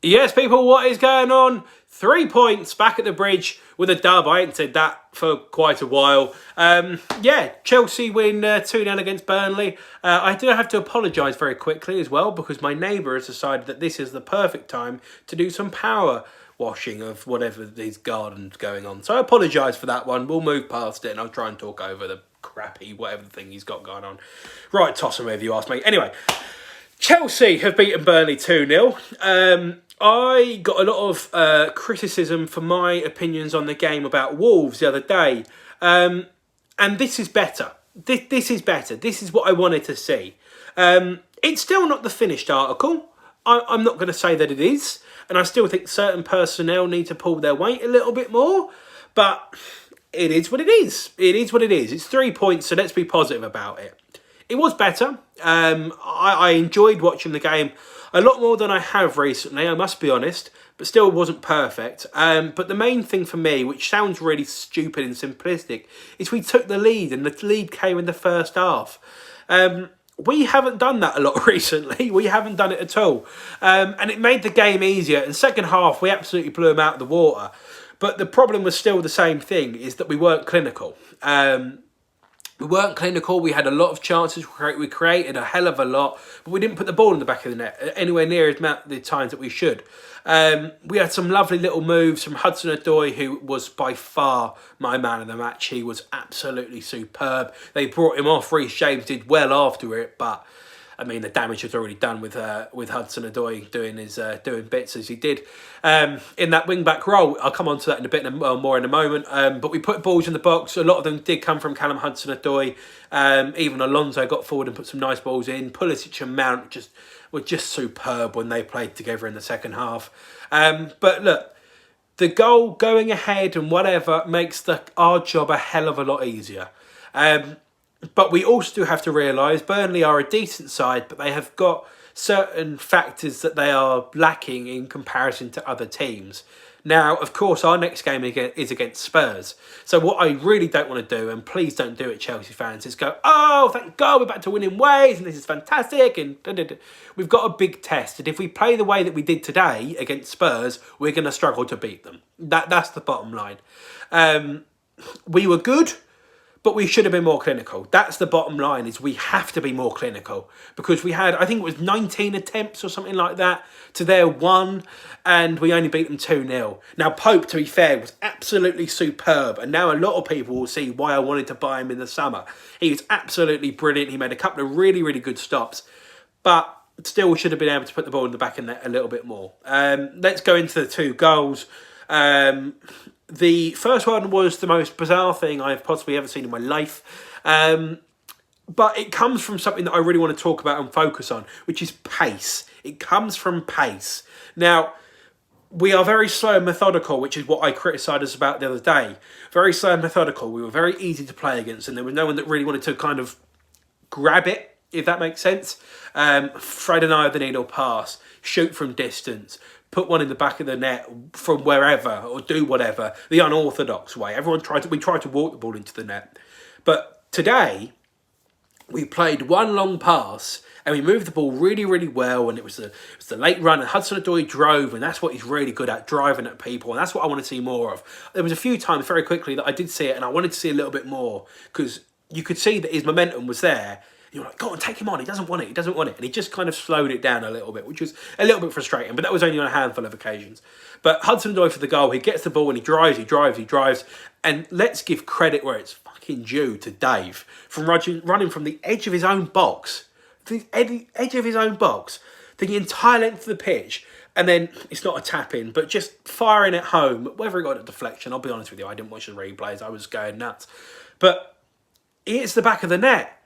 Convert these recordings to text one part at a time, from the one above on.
Yes, people, what is going on? 3 points back at the bridge with a dub. I ain't said that for quite a while. Yeah, Chelsea win 2-0 against Burnley. I do have to apologise very quickly as well because my neighbour has decided that this is the perfect time to do some power washing of whatever these gardens going on. So I apologise for that one. We'll move past it and I'll try and talk over the crappy whatever thing he's got going on. Right, toss him if you ask me. Anyway, Chelsea have beaten Burnley 2-0. I got a lot of criticism for my opinions on the game about Wolves the other day. And this is better. This is better. This is what I wanted to see. It's still not the finished article. I'm not going to say that it is. And I still think certain personnel need to pull their weight a little bit more. But it is what it is. It is what it is. It's 3 points, so let's be positive about it. It was better. I enjoyed watching the game a lot more than I have recently, I must be honest, but still wasn't perfect. But the main thing for me, which sounds really stupid and simplistic, is we took the lead and the lead came in the first half. We haven't done that a lot recently. We haven't done it at all. And it made the game easier. In second half, we absolutely blew them out of the water. But the problem was still the same thing, is that we weren't clinical. We weren't clinical. We had a lot of chances. We created a hell of a lot, but we didn't put the ball in the back of the net anywhere near the times that we should. We had some lovely little moves from Hudson-Odoi, who was by far my man of the match. He was absolutely superb. They brought him off. Reece James did well after it, but I mean, the damage was already done with Hudson-Odoi doing bits as he did in that wing-back role. I'll come on to that in a bit more in a moment. But we put balls in the box. A lot of them did come from Callum Hudson-Odoi. Even Alonso got forward and put some nice balls in. Pulisic and Mount were just superb when they played together in the second half. But look, the goal going ahead and whatever makes our job a hell of a lot easier. But we also have to realise Burnley are a decent side, but they have got certain factors that they are lacking in comparison to other teams. Now, of course, our next game is against Spurs. So what I really don't want to do, and please don't do it, Chelsea fans, is go, oh, thank God, we're back to winning ways, and this is fantastic, and we've got a big test. And if we play the way that we did today against Spurs, we're going to struggle to beat them. That's the bottom line. We were good, but we should have been more clinical. That's the bottom line, is we have to be more clinical. Because we had, I think it was 19 attempts or something like that to their 1, and we only beat them 2-0. Now, Pope, to be fair, was absolutely superb. And now a lot of people will see why I wanted to buy him in the summer. He was absolutely brilliant. He made a couple of really, really good stops. But still should have been able to put the ball in the back of the net a little bit more. Let's go into the 2 goals. The first one was the most bizarre thing I've possibly ever seen in my life. But it comes from something that I really want to talk about and focus on, which is pace. It comes from pace. Now, we are very slow and methodical, which is what I criticised us about the other day. Very slow and methodical. We were very easy to play against, and there was no one that really wanted to kind of grab it, if that makes sense. Thread an eye of the needle pass, shoot from distance, put one in the back of the net from wherever, or do whatever, the unorthodox way. We tried to walk the ball into the net. But today, we played one long pass, and we moved the ball really, really well, and it was the late run, and Hudson-Odoi drove, and that's what he's really good at, driving at people, and that's what I want to see more of. There was a few times very quickly that I did see it, and I wanted to see a little bit more, because you could see that his momentum was there. You're like, go on, take him on. He doesn't want it. And he just kind of slowed it down a little bit, which was a little bit frustrating. But that was only on a handful of occasions. But Hudson-Odoi for the goal. He gets the ball and he drives. And let's give credit where it's fucking due to Dave. From running from the edge of his own box. The edge of his own box. The entire length of the pitch. And then, it's not a tap-in, but just firing it home. Whether it got a deflection, I'll be honest with you, I didn't watch the replays. I was going nuts. But it hits the back of the net.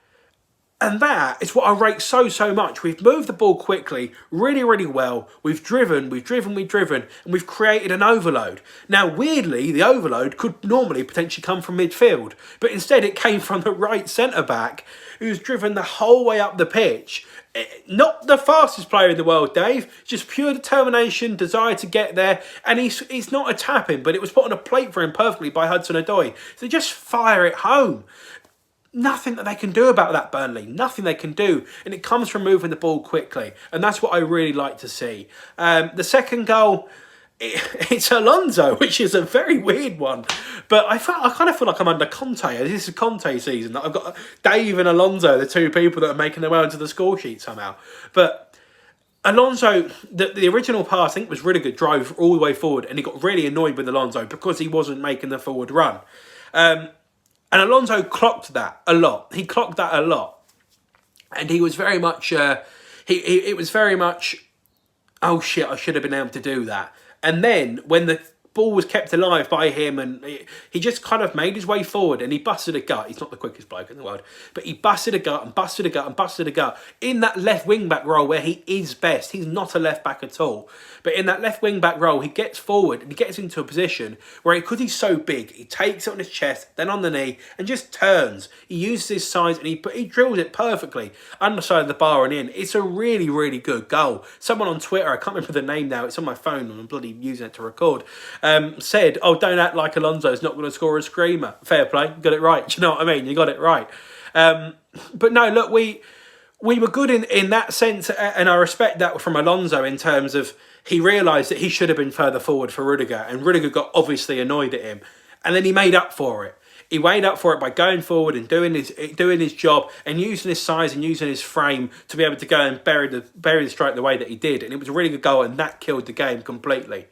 And that is what I rate so much. We've moved the ball quickly, really, really well. We've driven, and we've created an overload. Now, weirdly, the overload could normally potentially come from midfield, but instead it came from the right centre-back, who's driven the whole way up the pitch. Not the fastest player in the world, Dave, just pure determination, desire to get there, and he's not a tap-in, but it was put on a plate for him perfectly by Hudson-Odoi. So just fire it home. nothing that they can do about that, Burnley. Nothing they can do. And it comes from moving the ball quickly. And that's what I really like to see. The second goal, it's Alonso, which is a very weird one. But I kind of feel like I'm under Conte. This is Conte season. I've got Dave and Alonso, the two people that are making their way onto the score sheet somehow. But Alonso, the original pass, I think, was really good. Drive all the way forward. And he got really annoyed with Alonso because he wasn't making the forward run. And Alonso clocked that a lot. He clocked that a lot. And he was very much, it was very much, oh shit, I should have been able to do that. And then when the ball was kept alive by him and he just kind of made his way forward and he busted a gut. He's not the quickest bloke in the world, but he busted a gut and busted a gut and busted a gut in that left wing back role where he is best. He's not a left back at all. But in that left wing back role, he gets forward and he gets into a position where, because he's so big, he takes it on his chest, then on the knee, and just turns. He uses his size and he drills it perfectly underside of the bar and in. It's a really, really good goal. Someone on Twitter, I can't remember the name now, it's on my phone and I'm bloody using it to record, said, oh, don't act like Alonso's not going to score a screamer. Fair play, got it right. Do you know what I mean? You got it right. But no, look, we were good in that sense, and I respect that from Alonso in terms of he realised that he should have been further forward for Rudiger, and Rudiger got obviously annoyed at him, and then he made up for it. He made up for it by going forward and doing his job and using his size and using his frame to be able to go and bury the strike the way that he did, and it was a really good goal, and that killed the game completely.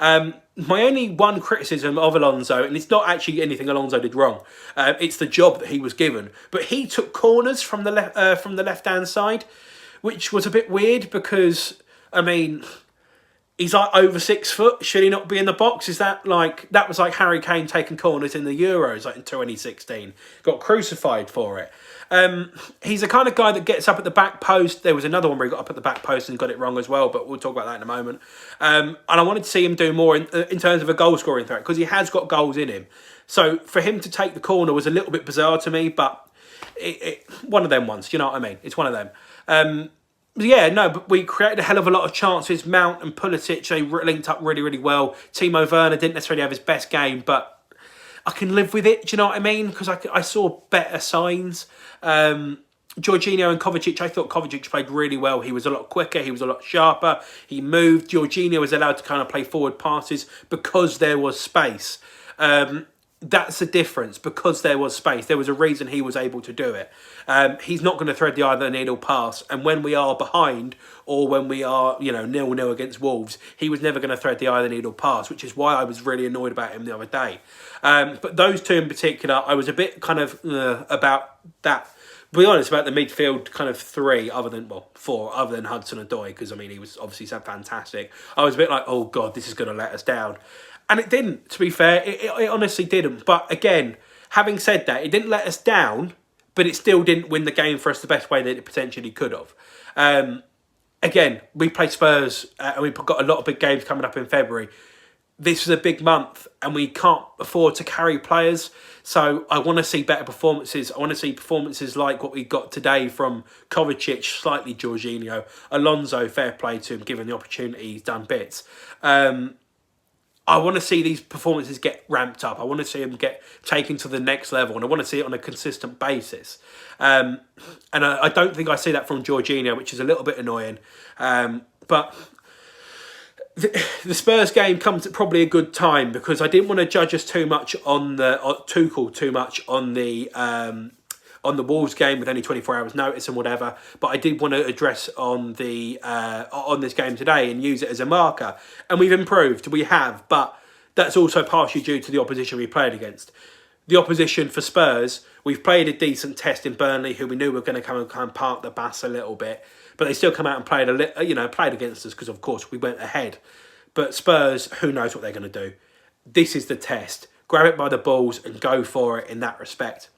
My only one criticism of Alonso, and it's not actually anything Alonso did wrong, it's the job that he was given. But he took corners from the left-hand side, which was a bit weird because, I mean, he's like over 6 foot. Should he not be in the box? Is that was like Harry Kane taking corners in the Euros like in 2016. Got crucified for it. He's the kind of guy that gets up at the back post. There was another one where he got up at the back post and got it wrong as well, but we'll talk about that in a moment. And I wanted to see him do more in terms of a goal scoring threat because he has got goals in him. So for him to take the corner was a little bit bizarre to me, but one of them ones. Do you know what I mean? It's one of them. Yeah, no, but we created a hell of a lot of chances. Mount and Pulisic, they linked up really, really well. Timo Werner didn't necessarily have his best game, but I can live with it. Do you know what I mean? Because I saw better signs. Jorginho and Kovacic, I thought Kovacic played really well. He was a lot quicker. He was a lot sharper. He moved. Jorginho was allowed to kind of play forward passes because there was space. That's the difference. Because there was space, there was a reason he was able to do it. He's not going to thread the eye of the needle pass. And when we are behind, or when we are, 0-0 against Wolves, he was never going to thread the eye of the needle pass, which is why I was really annoyed about him the other day. But those two in particular, I was a bit kind of about that. To be honest, about the midfield kind of four, other than Hudson-Odoi, because, I mean, he was obviously so fantastic. I was a bit like, oh, God, this is going to let us down. And it didn't, to be fair. It honestly didn't. But again, having said that, it didn't let us down, but it still didn't win the game for us the best way that it potentially could have. Again, we play Spurs, and we've got a lot of big games coming up in February. This is a big month, and we can't afford to carry players. So I want to see better performances. I want to see performances like what we got today from Kovacic, slightly Jorginho. Alonso, fair play to him, given the opportunity, he's done bits. I want to see these performances get ramped up. I want to see them get taken to the next level, and I want to see it on a consistent basis. And I don't think I see that from Jorginho, which is a little bit annoying. But the Spurs game comes at probably a good time because I didn't want to judge us too much on Tuchel too much on the Wolves game with only 24 hours notice and whatever, but I did want to address on this game today and use it as a marker. And we've improved, we have, but that's also partially due to the opposition we played against. The opposition for Spurs, we've played a decent test in Burnley, who we knew were going to come and kind of park the bus a little bit, but they still come out and played against us because of course we went ahead. But Spurs, who knows what they're going to do? This is the test. Grab it by the balls and go for it in that respect.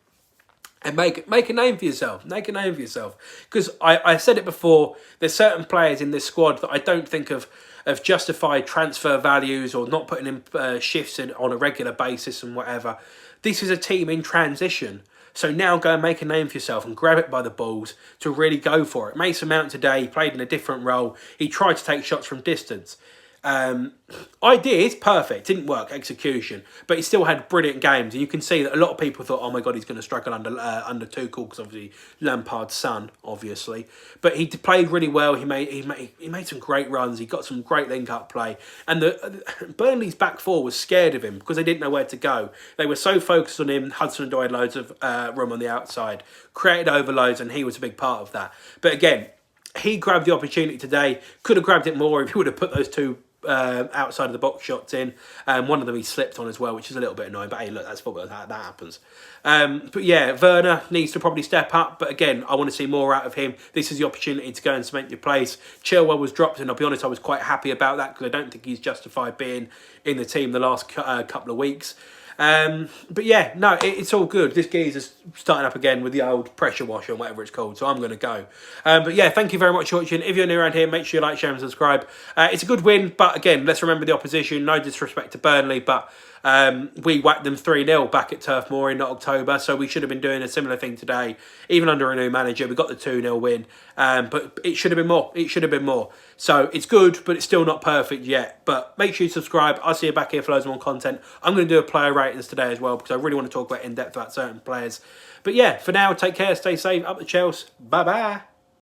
And make a name for yourself. Make a name for yourself. Because I said it before, there's certain players in this squad that I don't think have justified transfer values or not putting in shifts in on a regular basis and whatever. This is a team in transition. So now go and make a name for yourself and grab it by the balls to really go for it. Mason Mount today, he played in a different role. He tried to take shots from distance. Ideas, perfect. Didn't work. Execution. But he still had brilliant games. And you can see that a lot of people thought, oh my God, he's going to struggle under Tuchel, because obviously Lampard's son, obviously. But he played really well. He made some great runs. He got some great link-up play. And Burnley's back four was scared of him because they didn't know where to go. They were so focused on him. Hudson-Odoi had loads of room on the outside. Created overloads, and he was a big part of that. But again, he grabbed the opportunity today. Could have grabbed it more if he would have put those two outside of the box shots in. One of them he slipped on as well, which is a little bit annoying, but hey, look, that's football, that happens. But yeah, Werner needs to probably step up, but again, I want to see more out of him. This is the opportunity to go and cement your place. Chilwell was dropped, and I'll be honest, I was quite happy about that, because I don't think he's justified being in the team the last couple of weeks. But yeah, no, it's all good. This geezer's starting up again with the old pressure washer and whatever it's called, so I'm going to go. But yeah, thank you very much for watching. If you're new around here, make sure you like, share and subscribe. It's a good win, but again, let's remember the opposition. No disrespect to Burnley, but we whacked them 3-0 back at Turf Moor in October, so we should have been doing a similar thing today, even under a new manager. We got the 2-0 win, but it should have been more. It should have been more. So it's good, but it's still not perfect yet. But make sure you subscribe. I'll see you back here for loads more content. I'm going to do a player ratings today as well, because I really want to talk about in-depth about certain players. But yeah, for now, take care, stay safe, up the Chelsea. Bye-bye.